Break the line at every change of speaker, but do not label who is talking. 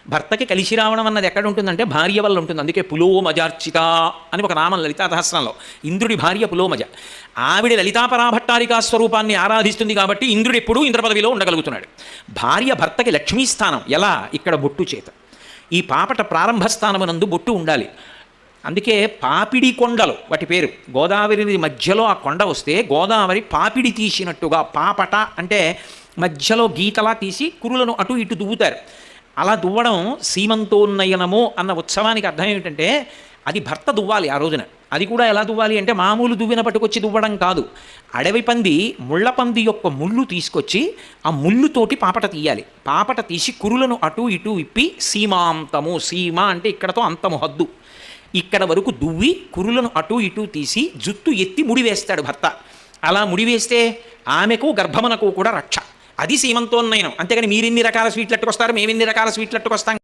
భర్తకి కలిసి రావడం అన్నది ఎక్కడ ఉంటుందంటే భార్య వల్ల ఉంటుంది. అందుకే పులోమజార్చిత అని ఒక నామం లలితా సహస్రంలో. ఇంద్రుడి భార్య పులోమజ. ఆవిడ లలితాపరాభట్టారికా స్వరూపాన్ని ఆరాధిస్తుంది కాబట్టి ఇంద్రుడు ఎప్పుడూ ఇంద్ర పదవిలో ఉండగలుగుతున్నాడు. భార్య భర్తకి లక్ష్మీస్థానం. ఎలా? ఇక్కడ బొట్టు చేత. ఈ పాపట ప్రారంభ స్థానమునందు బొట్టు ఉండాలి. అందుకే పాపిడి కొండలు వాటి పేరు. గోదావరి మధ్యలో ఆ కొండ వస్తే గోదావరి పాపిడి తీసినట్టుగా, పాపట అంటే మధ్యలో గీతలా తీసి కురులను అటు ఇటు దువ్వుతారు. అలా దువ్వడం సీమంతోన్నయనము అన్న ఉత్సవానికి అర్థం ఏమిటంటే అది భర్త దువ్వాలి ఆ రోజున. అది కూడా ఎలా దువ్వాలి అంటే మామూలు దువ్విన పట్టుకొచ్చి దువ్వడం కాదు. అడవి పంది, ముళ్ళ పంది యొక్క ముళ్ళు తీసుకొచ్చి ఆ ముళ్ళుతోటి పాపట తీయాలి. పాపట తీసి కురులను అటు ఇటు ఇప్పి సీమాంతము, సీమ అంటే ఇక్కడతో అంతము, హద్దు, ఇక్కడ వరకు దువ్వి కురులను అటు ఇటు తీసి జుట్టు ఎత్తి ముడివేస్తాడు భర్త. అలా ముడివేస్తే ఆమెకు గర్భమునకు కూడా రక్ష. అది సీమంతోన్నయనం. అంతేగాని మీరెన్ని రకాల స్వీట్లట్టుకొస్తారు, మేమెన్ని రకాల స్వీట్లట్టుకొస్తాం